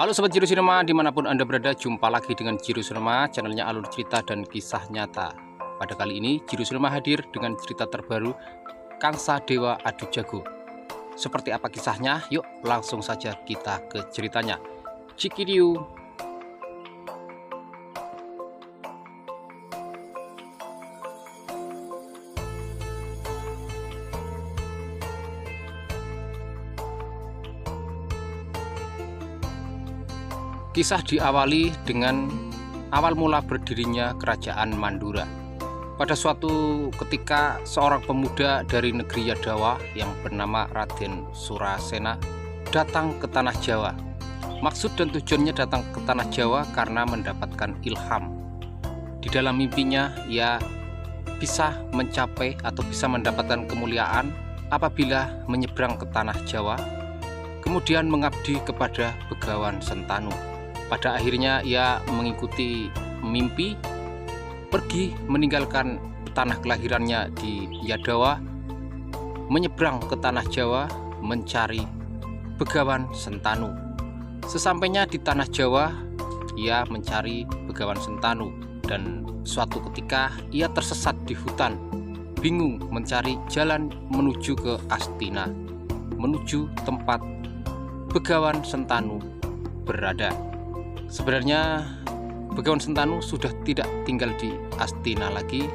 Halo Sobat Jiro Sinema, dimanapun Anda berada, jumpa lagi dengan Jiro Sinema, channelnya alur cerita dan kisah nyata. Pada kali ini, Jiro Sinema hadir dengan cerita terbaru Kangsa Dewa Adu Jago. Seperti apa kisahnya? Yuk langsung saja kita ke ceritanya. Cikidiu. Kisah diawali dengan awal mula berdirinya Kerajaan Mandura. Pada suatu ketika, seorang pemuda dari negeri Yadawa yang bernama Raden Surasena datang ke Tanah Jawa. Maksud dan tujuannya datang ke Tanah Jawa karena mendapatkan ilham. Di dalam mimpinya, ia bisa mencapai atau bisa mendapatkan kemuliaan apabila menyeberang ke Tanah Jawa, kemudian mengabdi kepada Begawan Sentanu. Pada akhirnya ia mengikuti mimpi, pergi meninggalkan tanah kelahirannya di Yadawa, menyeberang ke Tanah Jawa mencari Begawan Sentanu. Sesampainya di Tanah Jawa, ia mencari Begawan Sentanu dan suatu ketika ia tersesat di hutan, bingung mencari jalan menuju ke Astina, menuju tempat Begawan Sentanu berada. Sebenarnya Begawan Sentanu sudah tidak tinggal di Astina lagi.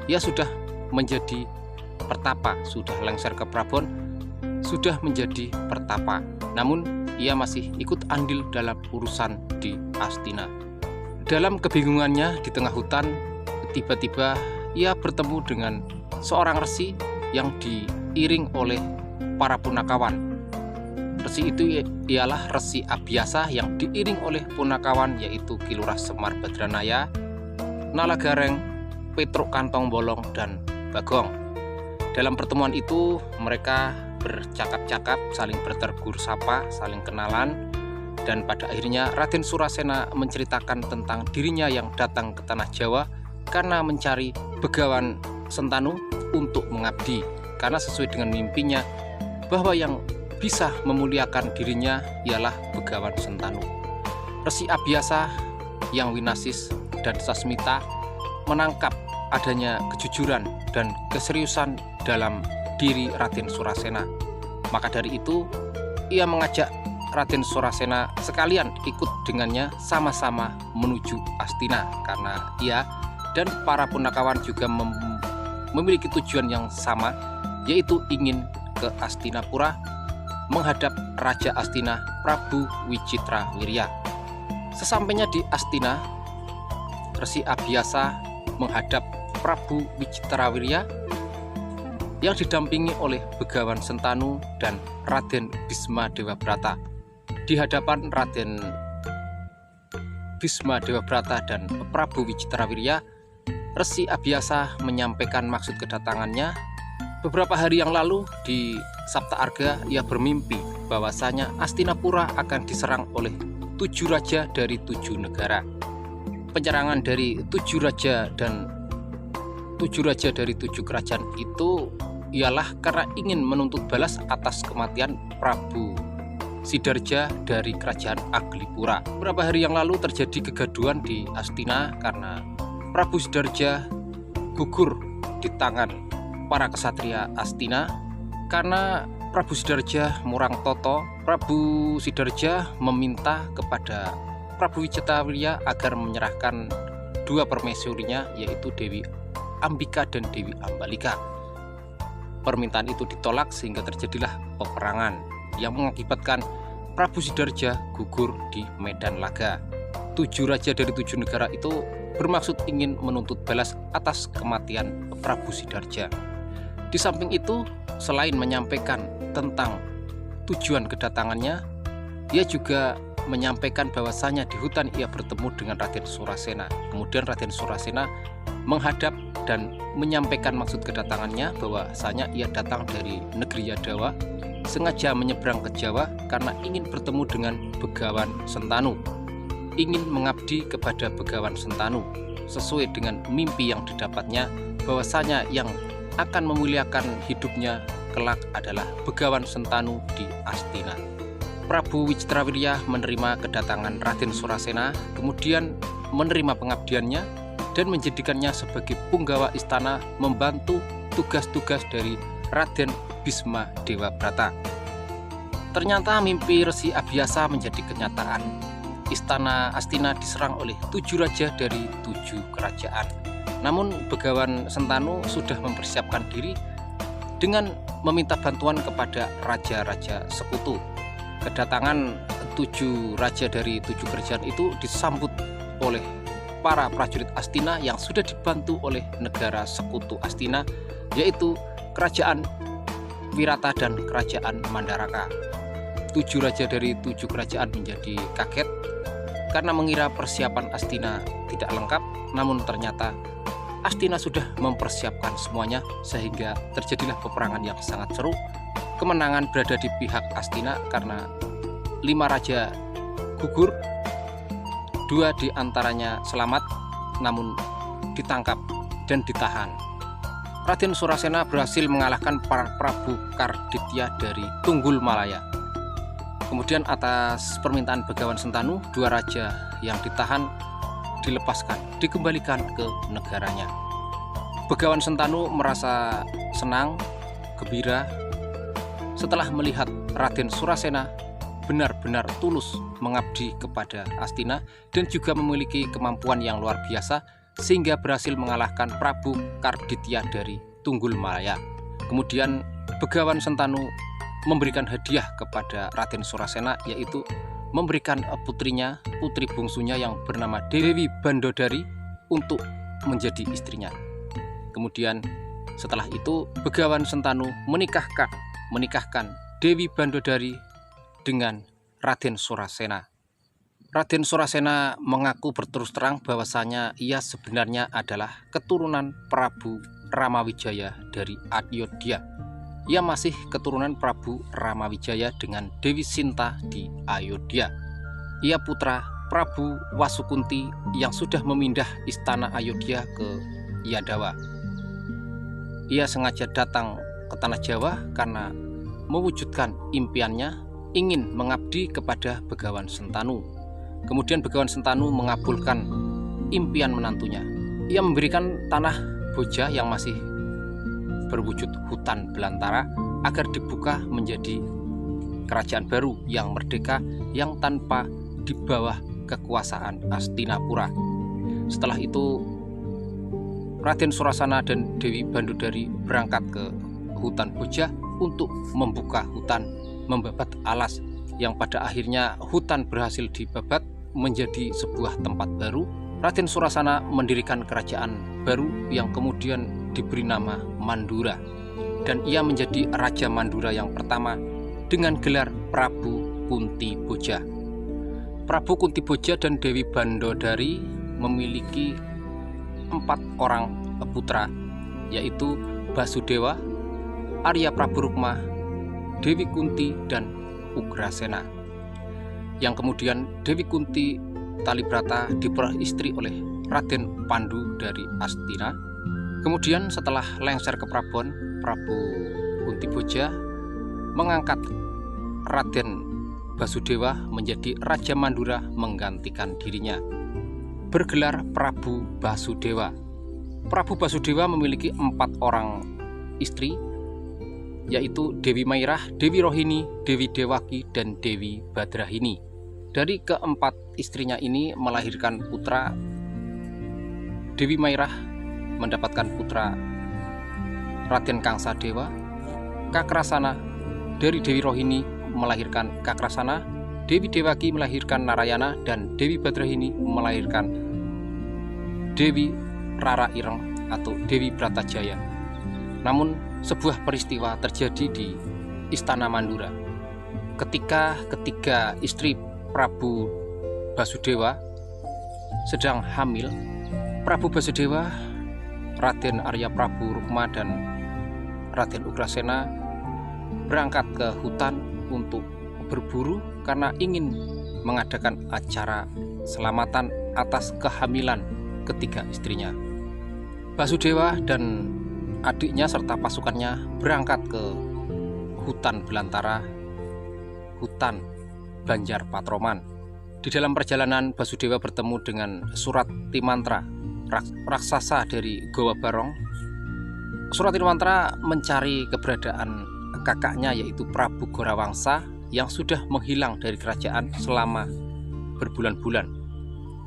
Ia sudah menjadi pertapa, sudah lengser ke Prabon, sudah menjadi pertapa. Namun ia masih ikut andil dalam urusan di Astina. Dalam kebingungannya di tengah hutan, tiba-tiba ia bertemu dengan seorang resi yang diiring oleh para punakawan. Resi itu ialah Resi Abiyasa yang diiring oleh punakawan yaitu Kilurah Semar Badranaya, Nalagareng, Petruk Kantong Bolong, dan Bagong. Dalam pertemuan itu mereka bercakap-cakap, saling bertegur sapa, saling kenalan, dan pada akhirnya Raden Surasena menceritakan tentang dirinya yang datang ke Tanah Jawa karena mencari Begawan Sentanu untuk mengabdi, karena sesuai dengan mimpinya bahwa yang bisa memuliakan dirinya ialah Begawan Sentanu. Resi Abiyasa yang winasis dan sasmita menangkap adanya kejujuran dan keseriusan dalam diri Raden Surasena. Maka dari itu ia mengajak Raden Surasena sekalian ikut dengannya sama-sama menuju Astina, karena ia dan para punakawan juga memiliki tujuan yang sama, yaitu ingin ke Astinapura menghadap Raja Astina Prabu Wicitrawirya. Sesampainya di Astina, Resi Abiyasa menghadap Prabu Wicitrawirya yang didampingi oleh Begawan Sentanu dan Raden Bisma Dewabrata. Di hadapan Raden Bisma Dewabrata dan Prabu Wicitrawirya, Resi Abiyasa menyampaikan maksud kedatangannya. Beberapa hari yang lalu di Sabta Arga ia bermimpi bahwasanya Astinapura akan diserang oleh 7 raja dari 7 negara. Penyerangan dari 7 raja dan 7 raja dari 7 kerajaan itu ialah karena ingin menuntut balas atas kematian Prabu Sidarja dari kerajaan Aglipura. Beberapa hari yang lalu terjadi kegaduhan di Astina karena Prabu Sidarja gugur di tangan para kesatria Astina karena Prabu Sidarja murang toto. Prabu Sidarja meminta kepada Prabu Wicitrawirya agar menyerahkan 2 permaisurinya, yaitu Dewi Ambika dan Dewi Ambalika. Permintaan itu ditolak sehingga terjadilah peperangan yang mengakibatkan Prabu Sidarja gugur di medan laga. 7 raja dari 7 negara itu bermaksud ingin menuntut balas atas kematian Prabu Sidarja. Di samping itu, selain menyampaikan tentang tujuan kedatangannya, ia juga menyampaikan bahwasanya di hutan ia bertemu dengan Raden Surasena. Kemudian Raden Surasena menghadap dan menyampaikan maksud kedatangannya bahwasanya ia datang dari negeri Yadawa, sengaja menyeberang ke Jawa karena ingin bertemu dengan Begawan Sentanu, ingin mengabdi kepada Begawan Sentanu sesuai dengan mimpi yang didapatnya bahwasanya yang akan memuliakan hidupnya kelak adalah Begawan Sentanu di Astina. Prabu Wicitrawirya menerima kedatangan Raden Surasena, kemudian menerima pengabdiannya dan menjadikannya sebagai punggawa istana membantu tugas-tugas dari Raden Bisma Dewabrata. Ternyata mimpi Resi Abhyasa menjadi kenyataan. Istana Astina diserang oleh 7 raja dari 7 kerajaan. Namun Begawan Sentanu sudah mempersiapkan diri dengan meminta bantuan kepada raja-raja sekutu. Kedatangan 7 raja dari 7 kerajaan itu disambut oleh para prajurit Astina yang sudah dibantu oleh negara sekutu Astina, yaitu Kerajaan Wirata dan Kerajaan Mandaraka. 7 raja dari 7 kerajaan menjadi kaget karena mengira persiapan Astina tidak lengkap, namun ternyata Astina sudah mempersiapkan semuanya sehingga terjadilah peperangan yang sangat seru. Kemenangan berada di pihak Astina karena 5 raja gugur, 2 diantaranya selamat namun ditangkap dan ditahan. Raden Surasena berhasil mengalahkan para Prabu Karditya dari Tunggul Malaya. Kemudian atas permintaan Begawan Sentanu, 2 raja yang ditahan dilepaskan, dikembalikan ke negaranya. Begawan Sentanu merasa senang, gembira setelah melihat Raden Surasena benar-benar tulus mengabdi kepada Astina dan juga memiliki kemampuan yang luar biasa sehingga berhasil mengalahkan Prabu Karditya dari Tunggul Malaya. Kemudian Begawan Sentanu memberikan hadiah kepada Raden Surasena, yaitu memberikan putrinya, putri bungsunya yang bernama Dewi Bandodari untuk menjadi istrinya. Kemudian setelah itu Begawan Sentanu menikahkan Dewi Bandodari dengan Raden Surasena. Raden Surasena mengaku berterus terang bahwasanya ia sebenarnya adalah keturunan Prabu Ramawijaya dari Ayodhya. Ia masih keturunan Prabu Ramawijaya dengan Dewi Sinta di Ayodhya. Ia putra Prabu Wasukunti yang sudah memindah istana Ayodhya ke Yadawa. Ia sengaja datang ke tanah Jawa karena mewujudkan impiannya ingin mengabdi kepada Begawan Sentanu. Kemudian Begawan Sentanu mengabulkan impian menantunya. Ia memberikan tanah Boja yang masih berwujud hutan belantara agar dibuka menjadi kerajaan baru yang merdeka yang tanpa di bawah kekuasaan Astinapura. Setelah itu Raden Surasena dan Dewi Bandodari berangkat ke hutan Boja untuk membuka hutan, membabat alas, yang pada akhirnya hutan berhasil dibabat menjadi sebuah tempat baru. Raden Surasena mendirikan kerajaan baru yang kemudian diberi nama Mandura, dan ia menjadi Raja Mandura yang pertama dengan gelar Prabu Kunti Boja. Prabu Kunti Boja dan Dewi Bandodari memiliki 4 orang putra, yaitu Basudewa, Arya Prabu Rukma, Dewi Kunti, dan Ugrasena. Yang kemudian Dewi Kunti Talibrata diperistri oleh Raden Pandu dari Astina. Kemudian setelah lengser ke Prabon, Prabu Kunti Boja mengangkat Raden Basudewa menjadi Raja Mandura menggantikan dirinya, bergelar Prabu Basudewa. Prabu Basudewa memiliki 4 orang istri, yaitu Dewi Mairah, Dewi Rohini, Dewi Dewaki, dan Dewi Badrahini. Dari keempat istrinya ini melahirkan putra. Dewi Mairah mendapatkan putra Raden Kangsadewa. Kakrasana dari Dewi Rohini melahirkan Kakrasana. Dewi Dewaki melahirkan Narayana, dan Dewi Badrahini melahirkan Dewi Rara Ireng atau Dewi Bratajaya. Namun sebuah peristiwa terjadi di Istana Mandura. Ketika ketiga istri Prabu Basudewa sedang hamil, Prabu Basudewa, Raden Arya Prabu Rukma, dan Raden Ugrasena berangkat ke hutan untuk berburu karena ingin mengadakan acara selamatan atas kehamilan ketiga istrinya. Basudewa dan adiknya serta pasukannya berangkat ke hutan belantara, hutan Banjar Patroman. Di dalam perjalanan Basudewa bertemu dengan Surati Mantra, raksasa dari Goa Barong. Surati Mantra mencari keberadaan kakaknya yaitu Prabu Gorawangsa yang sudah menghilang dari kerajaan selama berbulan-bulan.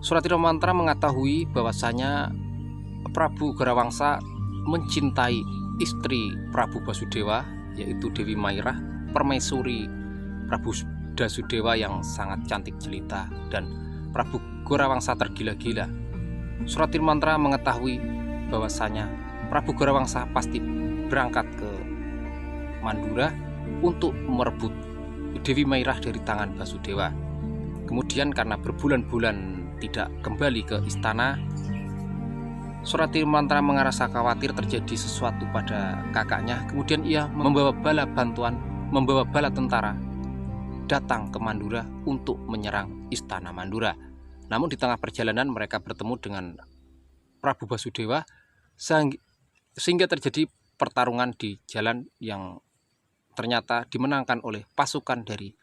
Surati Mantra mengetahui bahwasanya Prabu Gorawangsa mencintai istri Prabu Basudewa yaitu Dewi Mairah, permaisuri Prabu Basudewa yang sangat cantik jelita, dan Prabu Gorawangsa tergila-gila. Surati Mantra mengetahui bahwasanya Prabu Gorawangsa pasti berangkat ke Mandura untuk merebut Dewi Mairah dari tangan Basudewa. Kemudian karena berbulan-bulan tidak kembali ke istana, Surati Mantra merasa khawatir terjadi sesuatu pada kakaknya. Kemudian ia membawa bala bantuan, membawa bala tentara datang ke Mandura untuk menyerang istana Mandura. Namun di tengah perjalanan mereka bertemu dengan Prabu Basudewa sehingga terjadi pertarungan di jalan yang ternyata dimenangkan oleh pasukan dari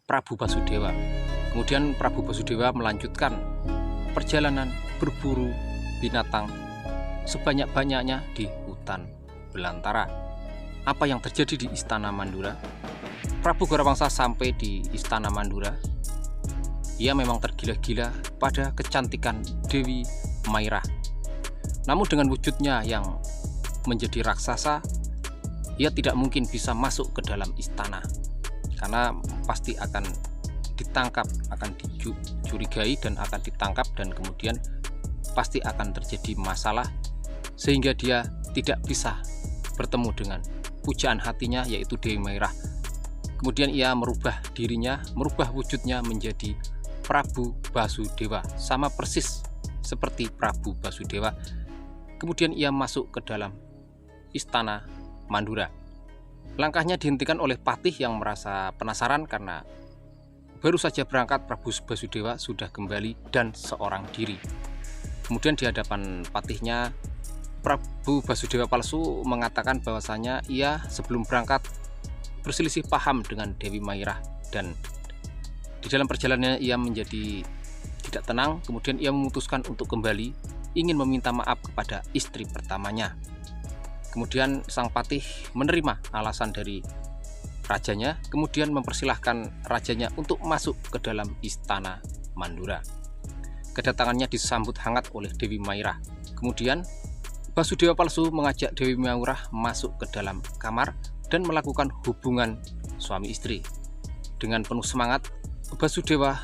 Prabu Basudewa. Kemudian Prabu Basudewa melanjutkan perjalanan berburu binatang sebanyak-banyaknya di hutan belantara. Apa yang terjadi di istana Mandura? Prabu Gorawangsa sampai di istana Mandura. Ia memang tergila-gila pada kecantikan Dewi Mairah. Namun dengan wujudnya yang menjadi raksasa, ia tidak mungkin bisa masuk ke dalam istana karena pasti akan ditangkap, akan dicurigai dan akan ditangkap, dan kemudian pasti akan terjadi masalah sehingga dia tidak bisa bertemu dengan pujaan hatinya yaitu Dewi Mairah. Kemudian ia merubah dirinya, merubah wujudnya menjadi Prabu Basudewa, sama persis seperti Prabu Basudewa. Kemudian ia masuk ke dalam istana Mandura. Langkahnya dihentikan oleh Patih yang merasa penasaran karena baru saja berangkat Prabu Basudewa sudah kembali dan seorang diri. Kemudian di hadapan Patihnya, Prabu Basudewa palsu mengatakan bahwasanya ia sebelum berangkat berselisih paham dengan Dewi Mairah, dan di dalam perjalanannya ia menjadi tidak tenang. Kemudian ia memutuskan untuk kembali, ingin meminta maaf kepada istri pertamanya. Kemudian sang Patih menerima alasan dari rajanya, kemudian mempersilahkan rajanya untuk masuk ke dalam istana Mandura. Kedatangannya disambut hangat oleh Dewi Mairah. Kemudian Basudewa palsu mengajak Dewi Mairah masuk ke dalam kamar dan melakukan hubungan suami istri. Dengan penuh semangat, Basudewa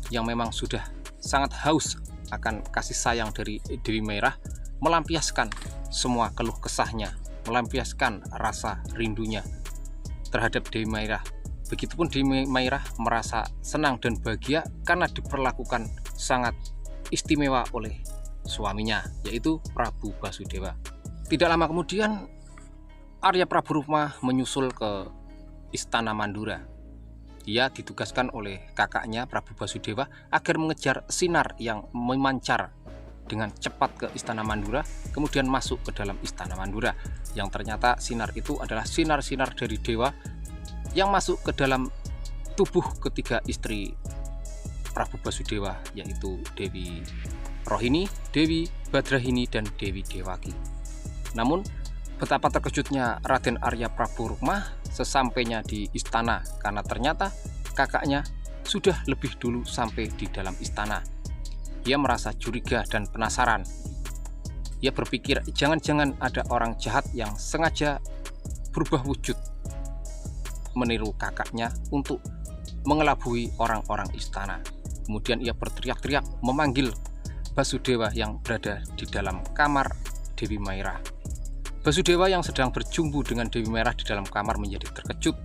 yang memang sudah sangat haus akan kasih sayang dari Dewi Mairah melampiaskan semua keluh kesahnya, melampiaskan rasa rindunya terhadap Dewi Mairah. Begitupun Dewi Mairah merasa senang dan bahagia karena diperlakukan sangat istimewa oleh suaminya yaitu Prabu Basudewa. Tidak lama kemudian Arya Prabu Rukma menyusul ke istana Mandura. Ia ditugaskan oleh kakaknya Prabu Basudewa agar mengejar sinar yang memancar dengan cepat ke istana Mandura, kemudian masuk ke dalam istana Mandura, yang ternyata sinar itu adalah sinar-sinar dari dewa yang masuk ke dalam tubuh ketiga istri Prabu Basudewa yaitu Dewi Rohini, Dewi Badrahini, dan Dewi Dewaki. Namun betapa terkejutnya Raden Arya Prabu Rukma sesampainya di istana karena ternyata kakaknya sudah lebih dulu sampai di dalam istana. Ia merasa curiga dan penasaran. Ia berpikir jangan-jangan ada orang jahat yang sengaja berubah wujud meniru kakaknya untuk mengelabui orang-orang istana. Kemudian ia berteriak-teriak memanggil Basudewa yang berada di dalam kamar Dewi Mairah. Basudewa yang sedang berjumbu dengan Dewi Mairah di dalam kamar menjadi terkejut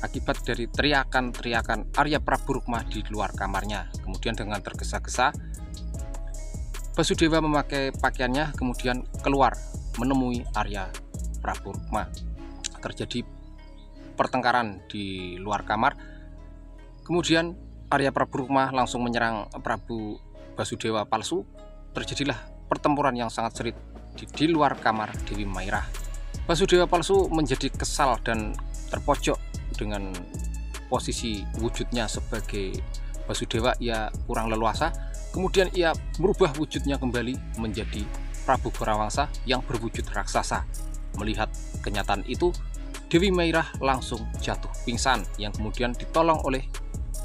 akibat dari teriakan-teriakan Arya Prabu Rukma di luar kamarnya. Kemudian dengan tergesa-gesa Basudewa memakai pakaiannya kemudian keluar menemui Arya Prabu Rukma. Terjadi pertengkaran di luar kamar. Kemudian Arya Prabu Rukma langsung menyerang Prabu Basudewa palsu. Terjadilah pertempuran yang sangat sengit di luar kamar Dewi Mairah. Basudewa palsu menjadi kesal dan terpojok dengan posisi wujudnya sebagai Basudewa ia kurang leluasa, kemudian ia merubah wujudnya kembali menjadi Prabu Gorawangsa yang berwujud raksasa. Melihat kenyataan itu, Dewi Mairah langsung jatuh pingsan yang kemudian ditolong oleh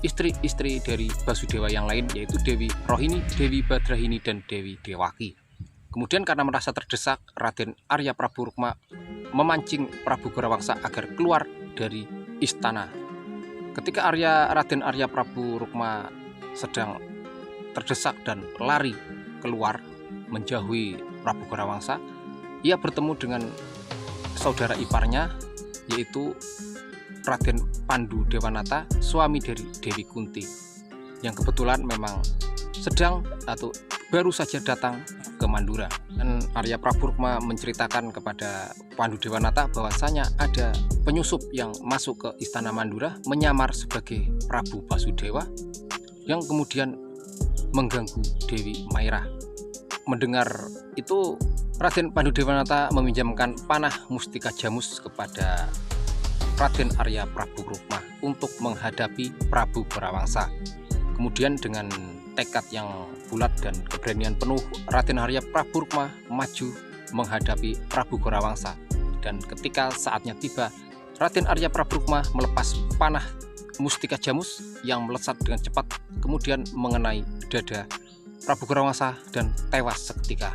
istri-istri dari Basudewa yang lain, yaitu Dewi Rohini, Dewi Badrahini, dan Dewi Dewaki. Kemudian karena merasa terdesak, Raden Arya Prabu Rukma memancing Prabu Gorawangsa agar keluar dari istana. Ketika Raden Arya Prabu Rukma sedang terdesak dan lari keluar menjauhi Prabu Gorawangsa, ia bertemu dengan saudara iparnya, yaitu Raden Pandu Dewanata, suami dari Dewi Kunti, yang kebetulan memang sedang atau baru saja datang ke Mandura. Dan Arya Prabu Rukma menceritakan kepada Pandu Dewanata bahwasanya ada penyusup yang masuk ke istana Mandura menyamar sebagai Prabu Basudewa yang kemudian mengganggu Dewi Mairah. Mendengar itu, Raden Pandu Dewanata meminjamkan panah Mustika Jamus kepada Raden Arya Prabu Rukma untuk menghadapi Prabu Gorawangsa. Kemudian dengan tekad yang bulat dan keberanian penuh, Raden Arya Prabu Rukma maju menghadapi Prabu Gorawangsa. Dan ketika saatnya tiba, Raden Arya Prabu Rukma melepas panah Mustika Jamus yang melesat dengan cepat, kemudian mengenai dada Prabu Gorawangsa dan tewas seketika.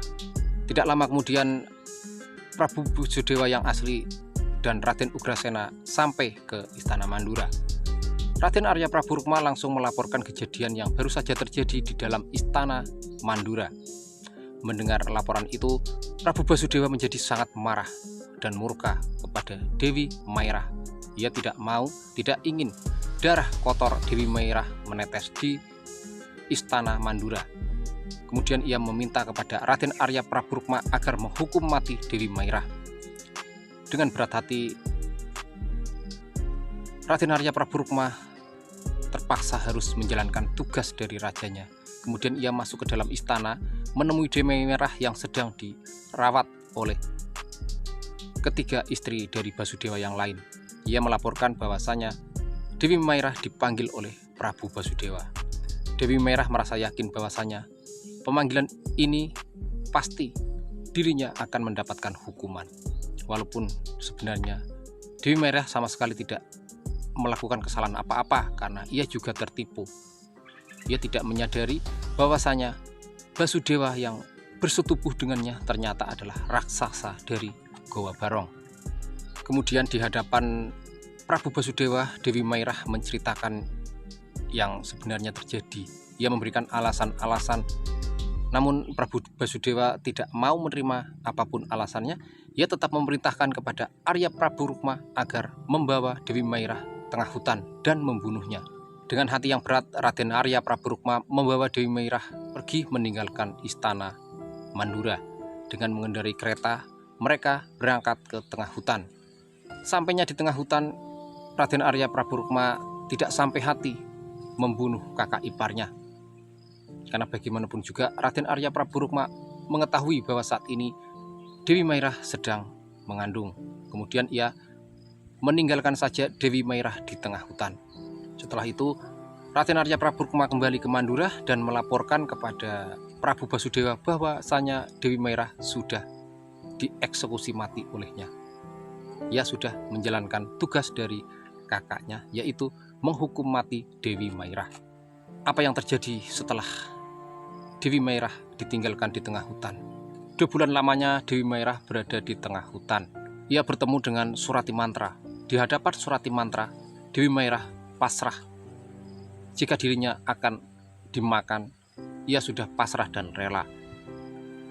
Tidak lama kemudian, Prabu Basudewa yang asli dan Raden Ugrasena sampai ke istana Mandura. Raden Arya Prabu Rukma langsung melaporkan kejadian yang baru saja terjadi di dalam istana Mandura. Mendengar laporan itu, Prabu Basudewa menjadi sangat marah dan murka kepada Dewi Mairah. Ia tidak ingin darah kotor Dewi Mairah menetes di istana Mandura. Kemudian ia meminta kepada Raden Arya Prabu Rukma agar menghukum mati Dewi Mairah. Dengan berat hati, Raden Arya Prabu Rukma terpaksa harus menjalankan tugas dari rajanya. Kemudian ia masuk ke dalam istana, menemui Dewi Mairah yang sedang dirawat oleh ketiga istri dari Basudewa yang lain. Ia melaporkan bahwasanya Dewi Mairah dipanggil oleh Prabu Basudewa. Dewi Mairah merasa yakin bahwasanya pemanggilan ini pasti dirinya akan mendapatkan hukuman. Walaupun sebenarnya Dewi Mairah sama sekali tidak melakukan kesalahan apa-apa karena ia juga tertipu. Ia tidak menyadari bahwasanya Basudewa yang bersetubuh dengannya ternyata adalah raksasa dari Gowa Barong. Kemudian di hadapan Prabu Basudewa, Dewi Mairah menceritakan yang sebenarnya terjadi. Ia memberikan alasan-alasan, namun Prabu Basudewa tidak mau menerima apapun alasannya. Ia tetap memerintahkan kepada Arya Prabu Rukma agar membawa Dewi Mairah tengah hutan dan membunuhnya. Dengan hati yang berat, Raden Arya Prabu Rukma membawa Dewi Mairah pergi meninggalkan istana Mandura. Dengan mengendarai kereta, mereka berangkat ke tengah hutan. Sampainya di tengah hutan, Raden Arya Prabu Rukma tidak sampai hati membunuh kakak iparnya. Karena bagaimanapun juga Raden Arya Prabu Rukma mengetahui bahwa saat ini Dewi Mairah sedang mengandung. Kemudian ia meninggalkan saja Dewi Mairah di tengah hutan. Setelah itu, Raden Arya Prabu Rukma kembali ke Mandura dan melaporkan kepada Prabu Basudewa bahwasanya Dewi Mairah sudah dieksekusi mati olehnya. Ia sudah menjalankan tugas dari kakaknya, yaitu menghukum mati Dewi Mairah. Apa yang terjadi setelah Dewi Mairah ditinggalkan di tengah hutan? 2 bulan lamanya Dewi Mairah berada di tengah hutan. Ia bertemu dengan Surati Mantra. Di hadapan Surati Mantra, Dewi Mairah pasrah. Jika dirinya akan dimakan, ia sudah pasrah dan rela.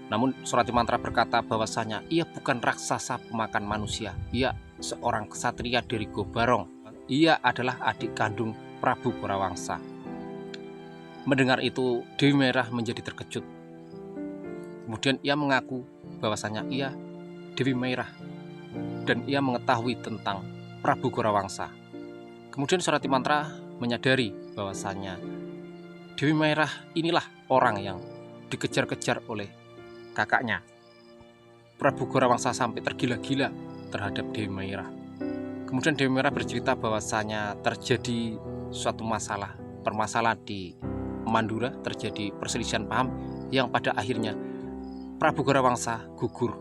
Namun Surati Mantra berkata bahwasanya ia bukan raksasa pemakan manusia. Ia seorang ksatria dari Gowa Barong. Ia adalah adik kandung Prabu Gorawangsa. Mendengar itu, Dewi Mairah menjadi terkejut. Kemudian ia mengaku bahwasanya ia Dewi Mairah dan ia mengetahui tentang Prabu Gorawangsa. Kemudian Surati Mantra menyadari bahwasanya Dewi Mairah inilah orang yang dikejar-kejar oleh kakaknya. Prabu Gorawangsa sampai tergila-gila terhadap Dewi Mairah. Kemudian Dewi Mairah bercerita bahwasanya terjadi suatu permasalahan di Mandura, terjadi perselisihan paham yang pada akhirnya Prabu Gorawangsa gugur,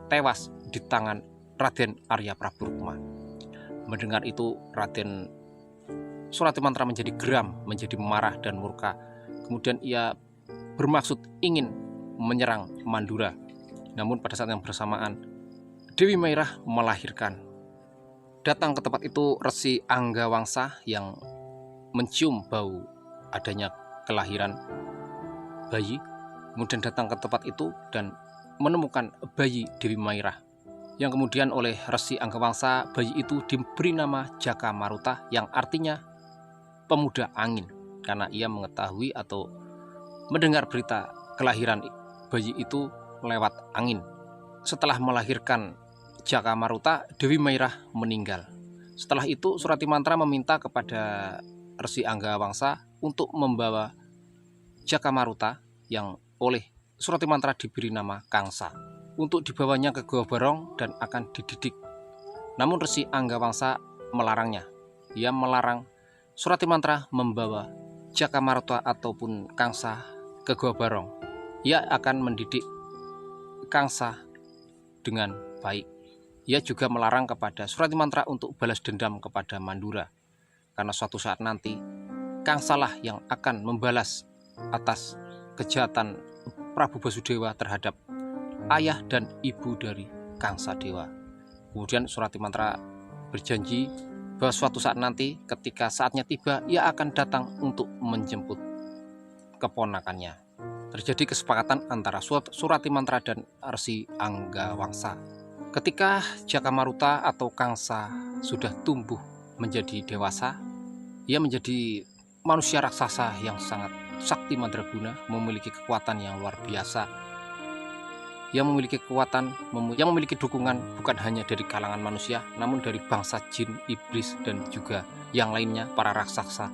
tewas di tangan Raden Arya Praburukma. Mendengar itu Raden Suratimantra menjadi geram, menjadi marah dan murka. Kemudian ia bermaksud ingin menyerang Mandura. Namun pada saat yang bersamaan Dewi Mairah melahirkan. Datang ke tempat itu Resi Anggawangsa yang mencium bau adanya kelahiran bayi. Kemudian datang ke tempat itu dan menemukan bayi Dewi Mairah, yang kemudian oleh Resi Anggawangsa bayi itu diberi nama Jaka Maruta, yang artinya pemuda angin, karena ia mengetahui atau mendengar berita kelahiran bayi itu lewat angin. Setelah melahirkan Jaka Maruta, Dewi Mairah meninggal. Setelah itu Suratimantra meminta kepada Resi Anggawangsa untuk membawa Jaka Maruta yang oleh Suratimantra diberi nama Kangsa untuk dibawanya ke Gua Barong dan akan dididik. Namun Resi Anggawangsa melarangnya. Ia melarang Suratimantra membawa Jaka Maruta ataupun Kangsa ke Gua Barong. Ia akan mendidik Kangsa dengan baik. Ia juga melarang kepada Suratimantra untuk balas dendam kepada Mandura, karena suatu saat nanti Kangsalah yang akan membalas atas kejahatan Prabu Basudewa terhadap ayah dan ibu dari Kangsadewa. Kemudian Suratimantra berjanji bahwa suatu saat nanti ketika saatnya tiba, ia akan datang untuk menjemput keponakannya. Terjadi kesepakatan antara Suratimantra dan Resi Anggawangsa. Ketika Jaka Maruta atau Kangsa sudah tumbuh menjadi dewasa, ia menjadi manusia raksasa yang sangat sakti mandraguna, memiliki kekuatan yang luar biasa. Ia memiliki kekuatan yang memiliki dukungan bukan hanya dari kalangan manusia, namun dari bangsa jin, iblis, dan juga yang lainnya, para raksasa,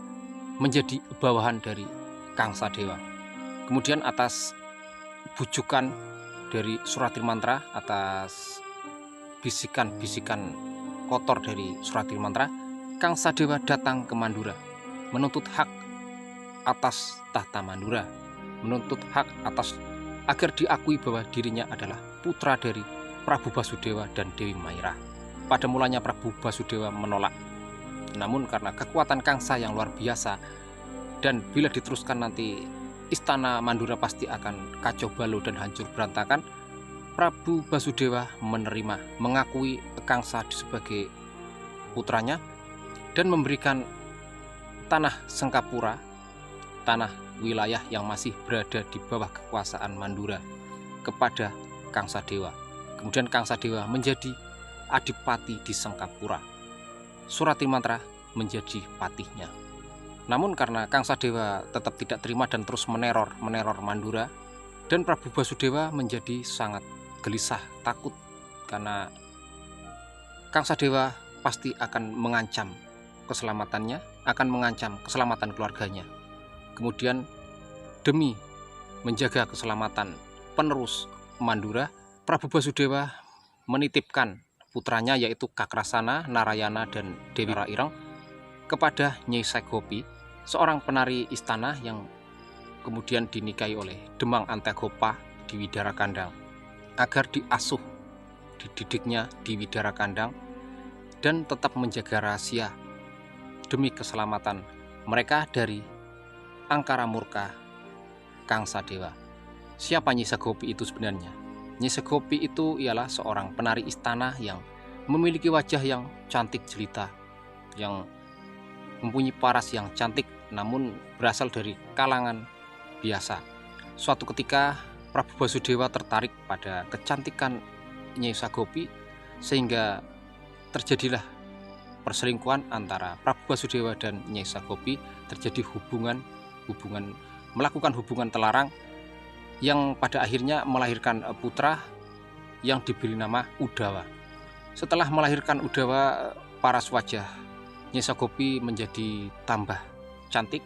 menjadi bawahan dari Kangsadewa. Kemudian atas bujukan dari Suratimantra, atas bisikan-bisikan kotor dari Suratimantra, Kangsadewa datang ke Mandura menuntut hak atas tahta Mandura, menuntut hak atas agar diakui bahwa dirinya adalah putra dari Prabu Basudewa dan Dewi Mairah. Pada mulanya Prabu Basudewa menolak, namun karena kekuatan Kangsa yang luar biasa dan bila diteruskan nanti istana Mandura pasti akan kacau balau dan hancur berantakan, Prabu Basudewa menerima, mengakui Kangsa sebagai putranya dan memberikan tanah Sengkapura, tanah wilayah yang masih berada di bawah kekuasaan Mandura, kepada Kangsadewa. Kemudian Kangsadewa menjadi adipati di Sengkapura. Suratimantra menjadi patihnya. Namun karena Kangsadewa tetap tidak terima dan terus meneror Mandura, dan Prabu Basudewa menjadi sangat gelisah, takut, karena Kangsadewa pasti akan mengancam keselamatannya, akan mengancam keselamatan keluarganya. Kemudian demi menjaga keselamatan penerus Mandura, Prabu Basudewa menitipkan putranya yaitu Kakrasana, Narayana, dan Dewi Raireng kepada Nyai Segopi, seorang penari istana yang kemudian dinikahi oleh Demang Antagopa di Widara Kandang, agar diasuh, dididiknya di Widara Kandang dan tetap menjaga rahasia demi keselamatan mereka dari angkara murka Kangsadewa. Siapa Nyai Segopi itu sebenarnya? Nyai Segopi itu ialah seorang penari istana yang memiliki wajah yang cantik jelita, yang mempunyai paras yang cantik, namun berasal dari kalangan biasa. Suatu ketika Prabu Basudewa tertarik pada kecantikan Nyai Segopi, sehingga terjadilah perselingkuhan antara Prabu Basudewa dan Nyai Segopi. Terjadi melakukan hubungan telarang yang pada akhirnya melahirkan putra yang diberi nama Udawa. Setelah melahirkan Udawa, paras wajah Nyai Segopi menjadi tambah cantik,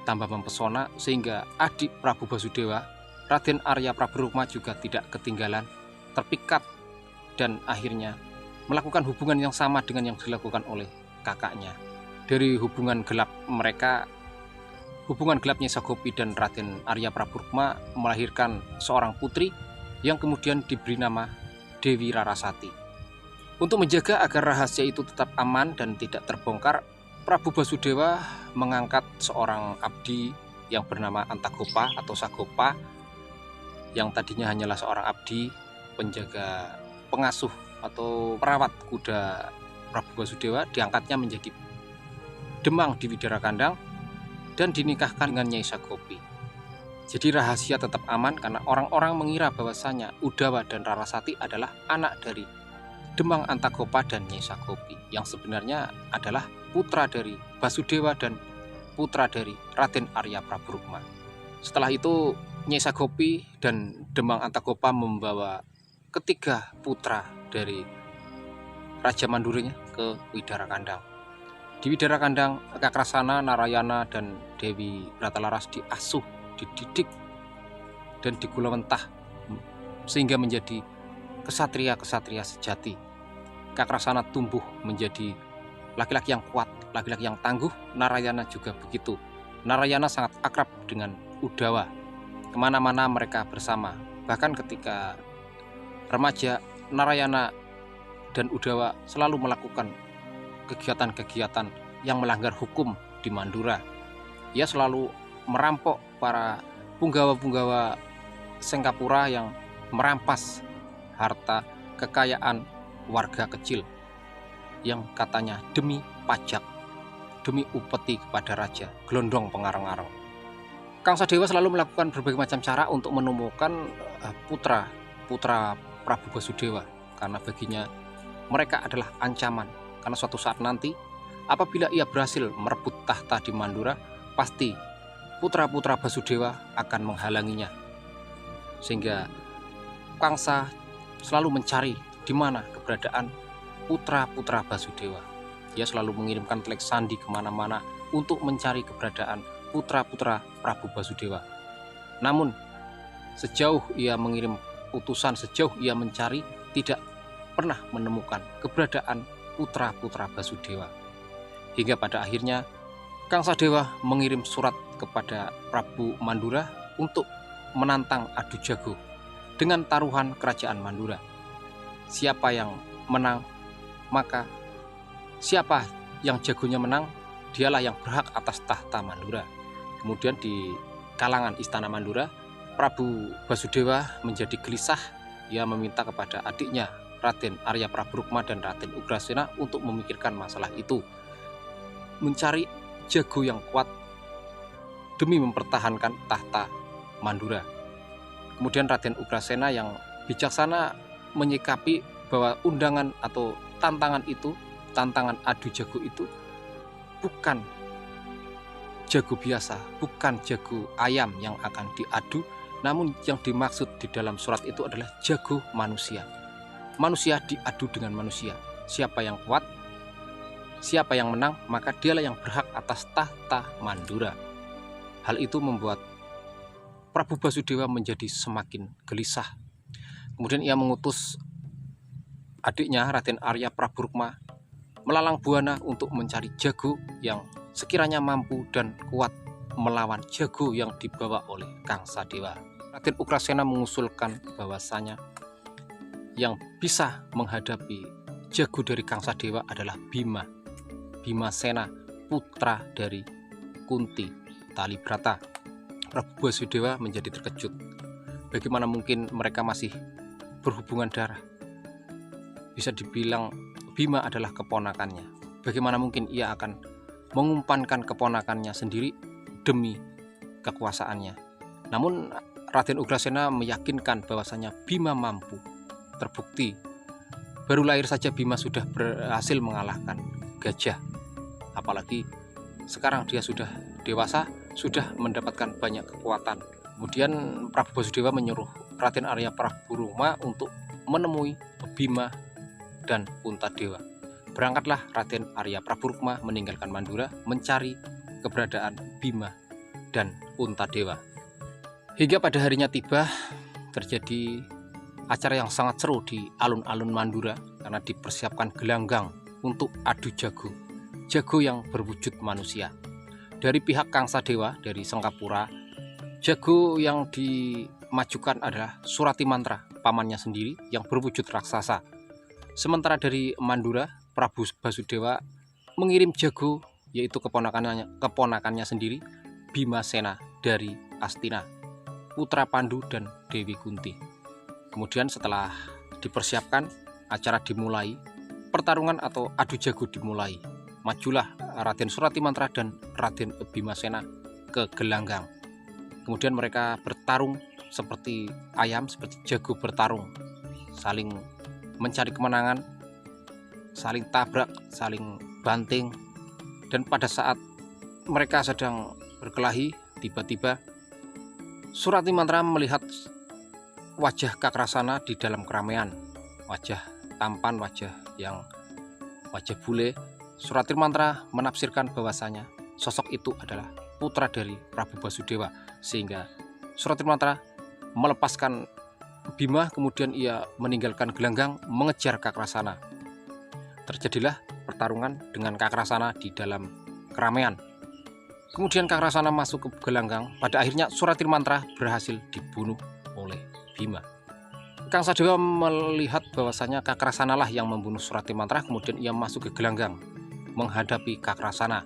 tambah mempesona, sehingga adik Prabu Basudewa, Raden Arya Praburukma, juga tidak ketinggalan, terpikat dan akhirnya melakukan hubungan yang sama dengan yang dilakukan oleh kakaknya. Dari hubungan gelap mereka, hubungan gelap Nyai Sagopi dan Raden Arya Praburukma melahirkan seorang putri yang kemudian diberi nama Dewi Rarasati. Untuk menjaga agar rahasia itu tetap aman dan tidak terbongkar, Prabu Basudewa mengangkat seorang abdi yang bernama Antagopa atau Sagopa, yang tadinya hanyalah seorang abdi, penjaga, pengasuh atau perawat kuda Prabu Basudewa, diangkatnya menjadi Demang di Widara Kandang dan dinikahkan dengan Nyai Sagopi. Jadi rahasia tetap aman karena orang-orang mengira bahwasanya Udawa dan Rarasati adalah anak dari Demang Antagopa dan Nyai Sagopi, yang sebenarnya adalah putra dari Basudewa dan putra dari Raden Arya Praburukma. Setelah itu Nyai Sagopi dan Demang Antagopa membawa ketiga putra dari Raja Manduranya ke Widara Kandang. Di Widara Kandang, Kakrasana, Narayana, dan Dewi Bratalaras diasuh, dididik, dan digulawentah sehingga menjadi kesatria-kesatria sejati. Kakrasana tumbuh menjadi laki-laki yang kuat, laki-laki yang tangguh. Narayana juga begitu. Narayana sangat akrab dengan Udawa. Kemana-mana mereka bersama. Bahkan ketika remaja, Narayana dan Udawa selalu melakukan kegiatan-kegiatan yang melanggar hukum di Mandura. Ia selalu merampok para punggawa-punggawa Sengkapura yang merampas harta kekayaan warga kecil yang katanya demi pajak, demi upeti kepada raja, gelondong pengarang-arang. Kangsadewa selalu melakukan berbagai macam cara untuk menemukan putra Prabu Basudewa, karena baginya mereka adalah ancaman. Karena suatu saat nanti apabila ia berhasil merebut tahta di Mandura, pasti putra-putra Basudewa akan menghalanginya. Sehingga Kangsa selalu mencari di mana keberadaan putra-putra Basudewa. Ia selalu mengirimkan telek sandi kemana-mana untuk mencari keberadaan putra-putra Prabu Basudewa. Namun sejauh ia mengirim utusan, sejauh ia mencari, tidak pernah menemukan keberadaan putra-putra Basudewa. Hingga pada akhirnya Kangsadewa mengirim surat kepada Prabu Mandura untuk menantang adu jago dengan taruhan kerajaan Mandura. Siapa yang menang, maka siapa yang jagonya menang, dialah yang berhak atas tahta Mandura. Kemudian di kalangan istana Mandura, Prabu Basudewa menjadi gelisah. Ia meminta kepada adiknya Raden Arya Praburukma dan Raden Ugrasena untuk memikirkan masalah itu, mencari jago yang kuat demi mempertahankan tahta Mandura. Kemudian Raden Ugrasena yang bijaksana menyikapi bahwa undangan atau tantangan itu, tantangan adu jago itu bukan jago biasa, bukan jago ayam yang akan diadu, namun yang dimaksud di dalam surat itu adalah jago manusia. Manusia diadu dengan manusia. Siapa yang kuat, siapa yang menang, maka dialah yang berhak atas tahta Mandura. Hal itu membuat Prabu Basudewa menjadi semakin gelisah. Kemudian ia mengutus adiknya Raden Arya Praburukma melalang buana untuk mencari jago yang sekiranya mampu dan kuat melawan jago yang dibawa oleh Kangsadewa. Raden Ugrasena mengusulkan bahwasanya yang bisa menghadapi jago dari Kangsadewa adalah Bima. Bimasena, putra dari Kunti Talibrata. Prabu Basudewa menjadi terkejut. Bagaimana mungkin mereka masih berhubungan darah? Bisa dibilang Bima adalah keponakannya. Bagaimana mungkin ia akan mengumpankan keponakannya sendiri demi kekuasaannya? Namun Raden Ugrasena meyakinkan bahwasanya Bima mampu. Terbukti baru lahir saja Bima sudah berhasil mengalahkan gajah. Apalagi sekarang dia sudah dewasa, sudah mendapatkan banyak kekuatan. Kemudian Prabu Basudewa menyuruh Raden Arya Praburukma untuk menemui Bima dan Puntadewa. Berangkatlah Raden Arya Praburukma meninggalkan Mandura mencari keberadaan Bima dan Puntadewa. Hingga pada harinya tiba, terjadi acara yang sangat seru di alun-alun Mandura karena dipersiapkan gelanggang untuk adu jago. Jago yang berwujud manusia. Dari pihak Kang Sadewa dari Sengkapura, jago yang dimajukan adalah Surati Mantra, pamannya sendiri yang berwujud raksasa. Sementara dari Mandura, Prabu Basudewa mengirim jago yaitu keponakannya sendiri, Bimasena dari Astina, putra Pandu dan Dewi Kunti. Kemudian setelah dipersiapkan, acara dimulai, pertarungan atau adu jago dimulai. Majulah Raden Surati Mantra dan Raden Bimasena ke gelanggang. Kemudian mereka bertarung seperti ayam, seperti jago bertarung, saling mencari kemenangan, saling tabrak, saling banting. Dan pada saat mereka sedang berkelahi, tiba-tiba Surati Mantra melihat wajah Kakrasana di dalam keramaian, wajah tampan, wajah bule. Surati Mantra menafsirkan bahwasanya sosok itu adalah putra dari Prabu Basudewa, sehingga Surati Mantra melepaskan Bima, kemudian ia meninggalkan gelanggang mengejar Kakrasana. Terjadilah pertarungan dengan Kakrasana di dalam keramaian. Kemudian Kakrasana masuk ke gelanggang. Pada akhirnya Surati Mantra berhasil dibunuh oleh Bima. Kang Sadewa melihat bahwasanya Kakrasana lah yang membunuh Surati Mantra, kemudian ia masuk ke gelanggang menghadapi Kakrasana.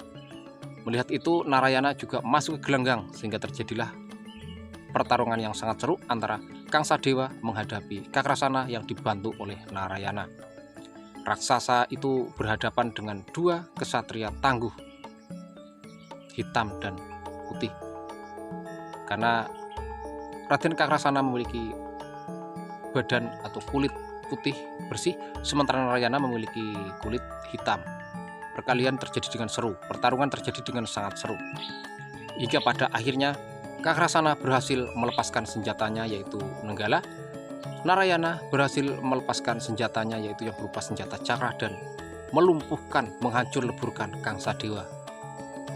Melihat itu Narayana juga masuk ke gelanggang, sehingga terjadilah pertarungan yang sangat seru antara Kang Sadewa menghadapi Kakrasana yang dibantu oleh Narayana. Raksasa itu berhadapan dengan dua kesatria tangguh, hitam dan putih. Karena Raden Kakrasana memiliki badan atau kulit putih bersih, sementara Narayana memiliki kulit hitam. Perkalian terjadi dengan seru, pertarungan terjadi dengan sangat seru, hingga pada akhirnya Kakrasana berhasil melepaskan senjatanya yaitu Nenggala. Narayana berhasil melepaskan senjatanya yaitu yang berupa senjata cakra dan melumpuhkan, menghancur leburkan Kang Sadewa.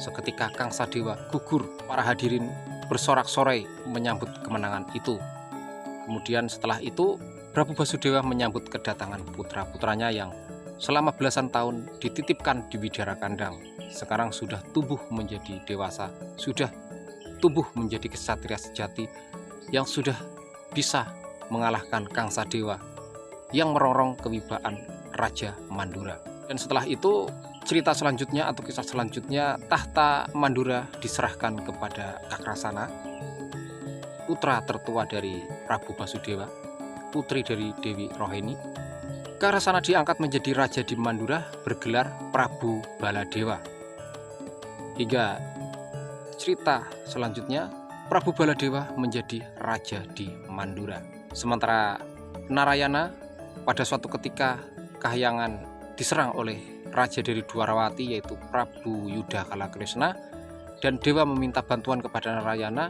Seketika Kang Sadewa gugur, para hadirin bersorak-sorai menyambut kemenangan itu. Kemudian setelah itu Prabu Basudewa menyambut kedatangan putra-putranya yang selama belasan tahun dititipkan di Widara Kandang. Sekarang sudah tumbuh menjadi dewasa, sudah tumbuh menjadi kesatria sejati yang sudah bisa mengalahkan Kang Sadewa yang merongrong kewibawaan Raja Mandura. Dan setelah itu cerita selanjutnya atau kisah selanjutnya, tahta Mandura diserahkan kepada Kakrasana, putra tertua dari Prabu Basudewa, putri dari Dewi Roheni. Kakrasana diangkat menjadi raja di Mandura bergelar Prabu Baladewa. Hingga cerita selanjutnya, Prabu Baladewa menjadi raja di Mandura. Sementara Narayana pada suatu ketika kahyangan diserang oleh raja dari Dwarawati yaitu Prabu Yudha Kalakrishna, dan dewa meminta bantuan kepada Narayana.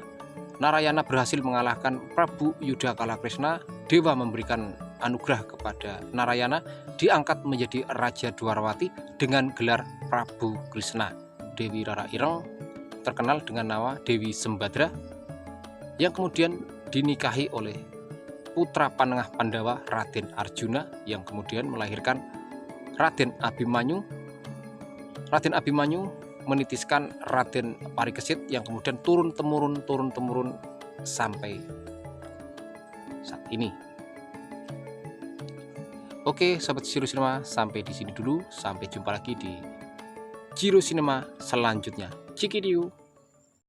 Narayana berhasil mengalahkan Prabu Yudha Kalakrishna. Dewa memberikan anugerah kepada Narayana, diangkat menjadi Raja Dwarawati dengan gelar Prabu Krishna. Dewi Rara Ireng terkenal dengan nama Dewi Sembadra yang kemudian dinikahi oleh putra panengah Pandawa Raden Arjuna yang kemudian melahirkan Raden Abimanyu. Raden Abimanyu menitiskan Raden Parikesit yang kemudian turun-temurun sampai saat ini. Oke, sahabat Jiro Cinema, sampai di sini dulu. Sampai jumpa lagi di Jiro Cinema selanjutnya. Cikidiu.